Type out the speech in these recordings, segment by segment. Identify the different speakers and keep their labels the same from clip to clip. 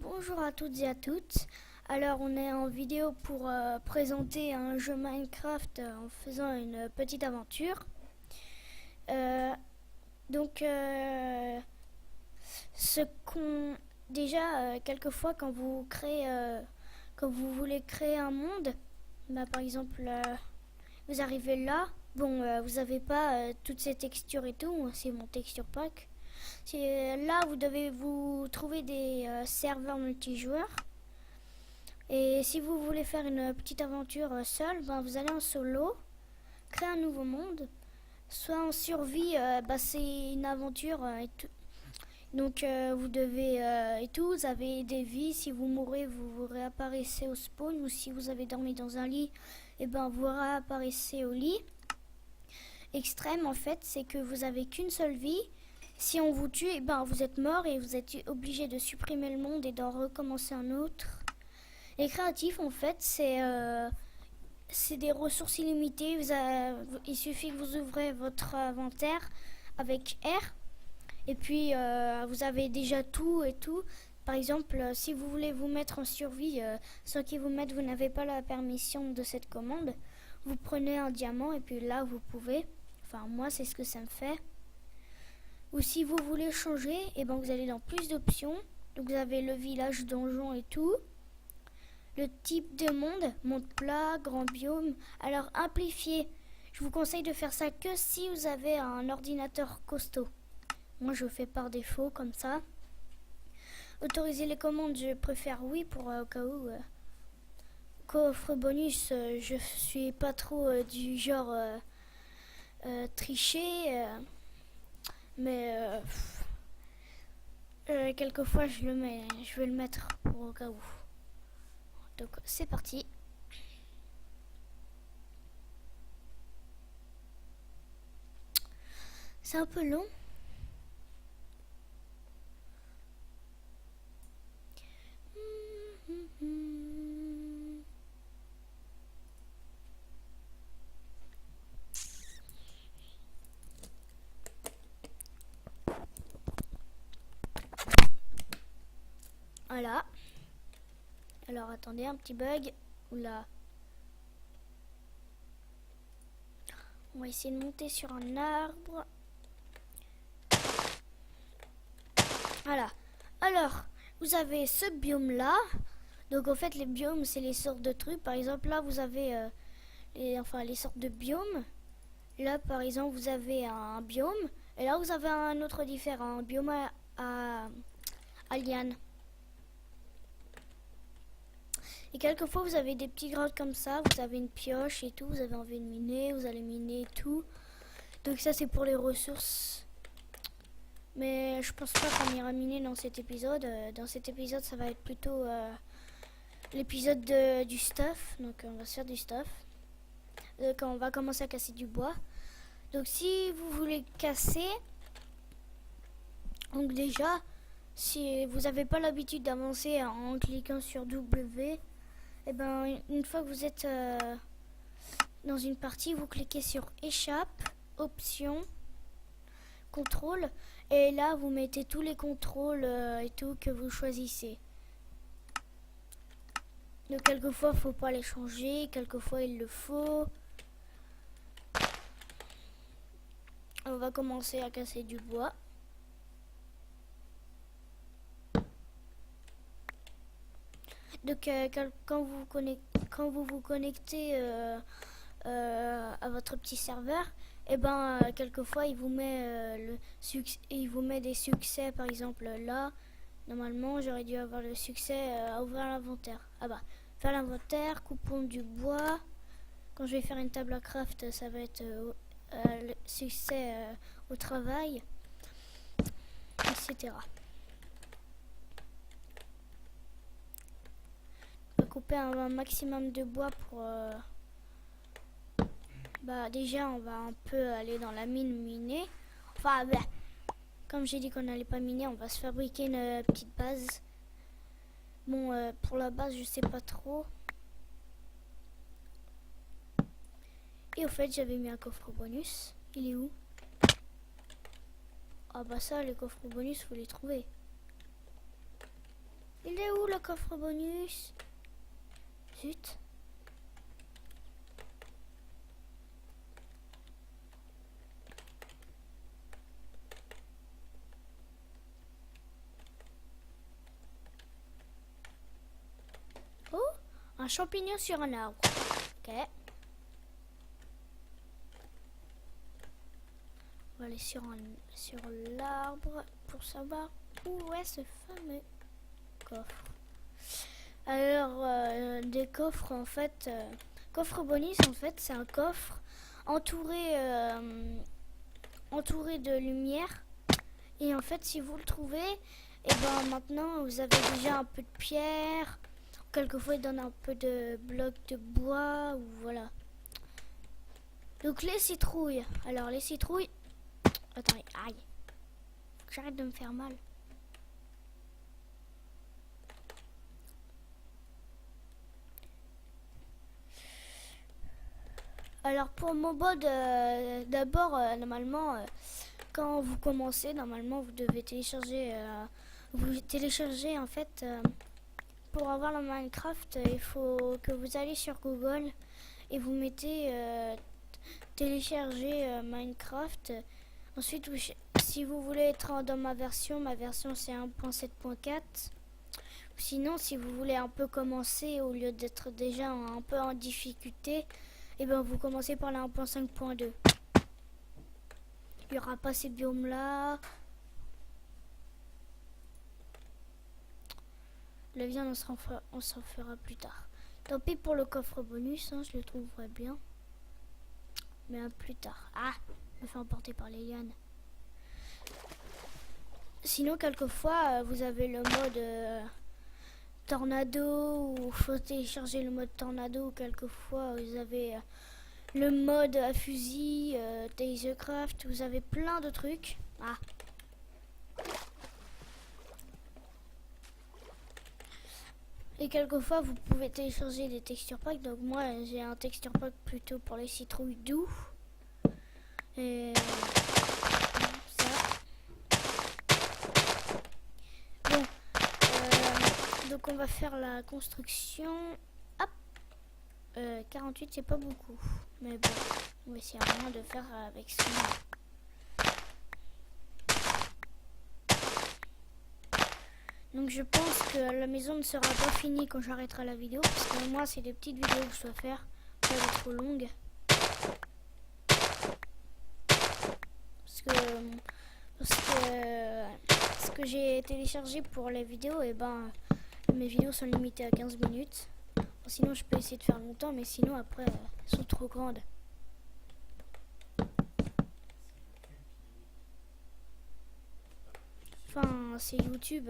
Speaker 1: Bonjour à toutes et à toutes. Alors on est en vidéo pour présenter un jeu Minecraft en faisant une petite aventure. Euh, donc ce qu'on déjà quelquefois quand vous créez quand vous voulez créer un monde, par exemple vous arrivez là, vous n'avez pas toutes ces textures et tout, c'est mon texture pack. Là vous devez vous trouver des serveurs multijoueurs. Et si vous voulez faire une petite aventure seule, vous allez en solo, créer un nouveau monde. Soit en survie, c'est une aventure et tout. Donc vous devez et tout, vous avez des vies. Si vous mourrez, vous réapparaissez au spawn. Ou si vous avez dormi dans un lit, vous réapparaissez au lit. Extrême en fait, c'est que vous avez qu'une seule vie. Si on vous tue, vous êtes mort et vous êtes obligé de supprimer le monde et d'en recommencer un autre. Et créatif, en fait, c'est des ressources illimitées. Il suffit que vous ouvrez votre inventaire avec R. Et puis, vous avez déjà tout et tout. Par exemple, si vous voulez vous mettre en survie, sans qu'ils vous mettent, vous n'avez pas la permission de cette commande. Vous prenez un diamant et puis là, vous pouvez. Enfin, moi, c'est ce que ça me fait. Ou si vous voulez changer, vous allez dans plus d'options. Donc, vous avez le village, donjon et tout. Le type de monde plat, grand biome. Alors amplifié, je vous conseille de faire ça que si vous avez un ordinateur costaud. Moi je fais par défaut comme ça. Autoriser les commandes, je préfère oui pour au cas où. Coffre bonus, je suis pas trop du genre tricher. Mais quelquefois je vais le mettre pour au cas où. Donc c'est parti. C'est un peu long. Voilà. Alors attendez, un petit bug. Oula. On va essayer de monter sur un arbre. Voilà. Alors, vous avez ce biome là. Donc en fait les biomes c'est les sortes de trucs. Par exemple là vous avez les sortes de biomes. Là par exemple vous avez un biome. Et là vous avez un autre différent. Un biome à liane. Et quelquefois vous avez des petits grottes comme ça, vous avez une pioche et tout, vous avez envie de miner, vous allez miner et tout. Donc ça c'est pour les ressources. Mais je pense pas qu'on ira miner dans cet épisode. Dans cet épisode ça va être plutôt l'épisode du stuff. Donc on va se faire du stuff. Quand on va commencer à casser du bois. Donc si vous voulez casser, donc déjà, si vous n'avez pas l'habitude d'avancer en cliquant sur W, une fois que vous êtes dans une partie, vous cliquez sur échappe, options, contrôle, et là vous mettez tous les contrôles et tout que vous choisissez. Donc quelquefois faut pas les changer, quelquefois il le faut. On va commencer à casser du bois. Donc quand vous vous connectez à votre petit serveur, quelquefois il vous met il vous met des succès. Par exemple là, normalement j'aurais dû avoir le succès à ouvrir l'inventaire. Faire l'inventaire, coupons du bois. Quand je vais faire une table à craft, ça va être le succès au travail, etc. Couper un maximum de bois pour déjà on va un peu aller dans la mine miner. Comme j'ai dit qu'on n'allait pas miner, on va se fabriquer une petite base. Pour la base je sais pas trop. Et au fait j'avais mis un coffre bonus. Il est où? Ça les coffres bonus faut les trouver. Il est où le coffre bonus? Zut. Oh, un champignon sur un arbre. Ok. On va aller sur l'arbre pour savoir où est ce fameux coffre. Alors, des coffres en fait, coffre bonus en fait, c'est un coffre entouré, entouré de lumière. Et en fait, si vous le trouvez, et ben maintenant vous avez déjà un peu de pierre. Quelquefois, il donne un peu de blocs de bois ou voilà. Donc les citrouilles. Alors les citrouilles. Attendez, aïe. Faut que j'arrête de me faire mal. Alors pour mon mode, d'abord, normalement, quand vous commencez, normalement vous devez télécharger, en fait, pour avoir le Minecraft, il faut que vous allez sur Google et vous mettez télécharger Minecraft. Ensuite, si vous voulez être dans ma version c'est 1.7.4. Sinon, si vous voulez un peu commencer au lieu d'être déjà un peu en difficulté, et ben vous commencez par la 1.5.2. Il n'y aura pas ces biomes là. La viande, on s'en fera plus tard. Tant pis pour le coffre bonus, hein, je le trouverai bien. Mais plus tard. Ah, je me fais emporter par les lianes. Sinon, quelquefois, vous avez le mode tornado, ou faut télécharger le mode tornado. Quelquefois, vous avez le mode à fusil, Tasercraft. Vous avez plein de trucs. Ah. Et quelquefois, vous pouvez télécharger des texture packs. Donc moi, j'ai un texture pack plutôt pour les citrouilles doux. Et ça. Bon, donc on va faire la construction. Hop, 48, c'est pas beaucoup, mais bon, on va essayer vraiment de faire avec ça. Donc je pense que la maison ne sera pas finie quand j'arrêterai la vidéo, parce que moi c'est des petites vidéos que je dois faire, pas trop longues. Ce que j'ai téléchargé pour les vidéos, et ben mes vidéos sont limitées à 15 minutes. Bon, sinon je peux essayer de faire longtemps, mais sinon après elles sont trop grandes. Enfin, c'est YouTube.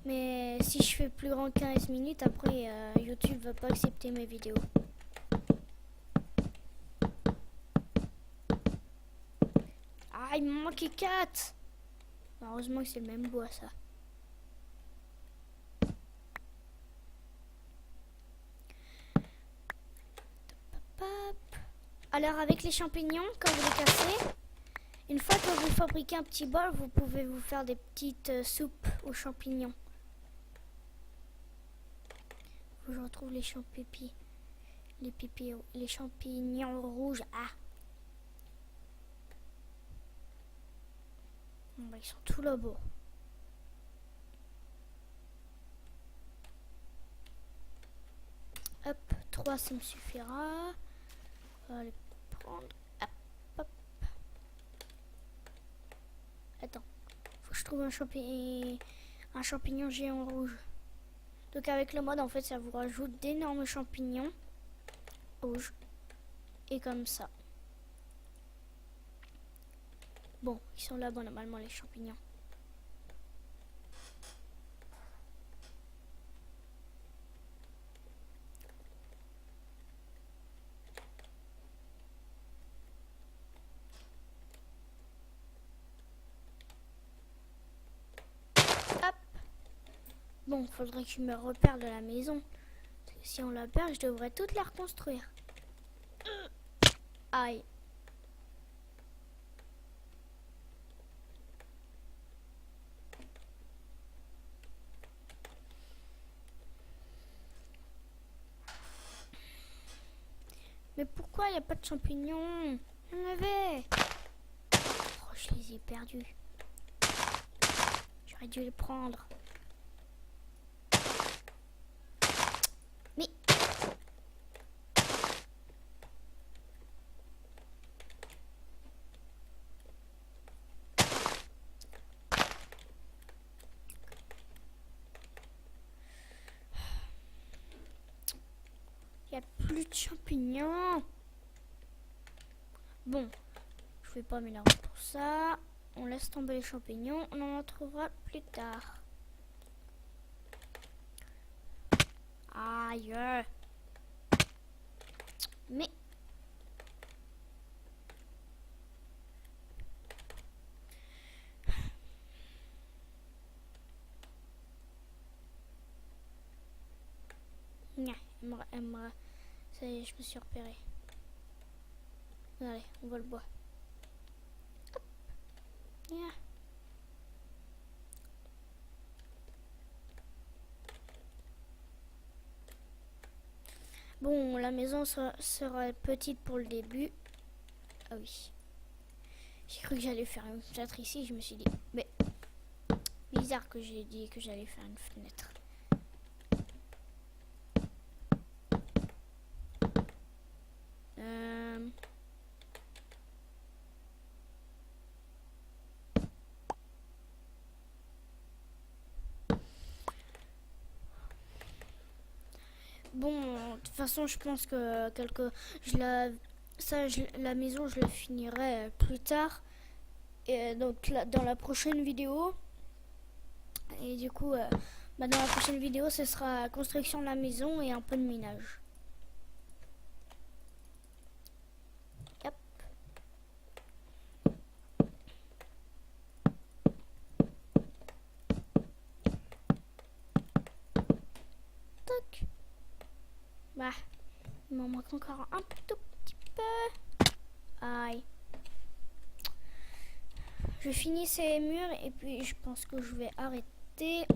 Speaker 1: Mais si je fais plus grand 15 minutes, après YouTube va pas accepter mes vidéos. Ah, il me manquait 4. Heureusement que c'est le même bois, ça. Alors avec les champignons, quand vous les cassez, une fois que vous fabriquez un petit bol, vous pouvez vous faire des petites soupes aux champignons. Faut que je retrouve les champignons. Les champignons rouges. Ah. Bon, bah, ils sont tout là-bas. Hop, 3 ça me suffira. On va les prendre. Hop, hop. Attends, faut que je trouve un champignon géant rouge. Donc avec le mode, en fait, ça vous rajoute d'énormes champignons rouges. Et comme ça. Bon, ils sont là-bas normalement, les champignons. Hop. Bon, faudrait que je me repère de la maison. Si on la perd, je devrais toutes la reconstruire. Aïe. Mais pourquoi il n'y a pas de champignons? Il y en avait. Oh, je les ai perdus. J'aurais dû les prendre. Mais... il n'y a plus de champignons. Bon, je vais pas m'énerver pour ça. On laisse tomber les champignons. On en trouvera plus tard. Aïe. Mais... Ça y est, je me suis repéré. Allez, on va le boire. Hop. Yeah. Bon, la maison sera petite pour le début. Ah oui. J'ai cru que j'allais faire une fenêtre ici. Je me suis dit, mais bizarre que j'ai dit que j'allais faire une fenêtre. Bon, de toute façon, je pense que la maison, je la finirai plus tard. Et donc, dans la prochaine vidéo. Et du coup, dans la prochaine vidéo, ce sera construction de la maison et un peu de minage. Hop. Toc. Bah, il m'en manque encore un tout petit peu. Aïe. Je finis ces murs et puis je pense que je vais arrêter.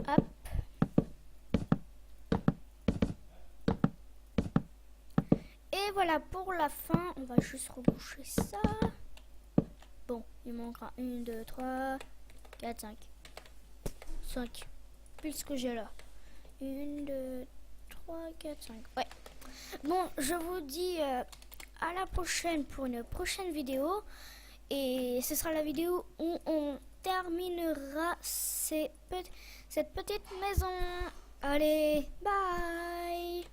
Speaker 1: Hop. Et voilà pour la fin. On va juste reboucher ça. Bon, il manquera 1, 2, 3, 4, 5. 5. Plus ce que j'ai là. 1, 2, 3, 4, 5. Ouais. Bon, je vous dis à la prochaine pour une prochaine vidéo. Et ce sera la vidéo où on terminera cette petite maison. Allez, bye!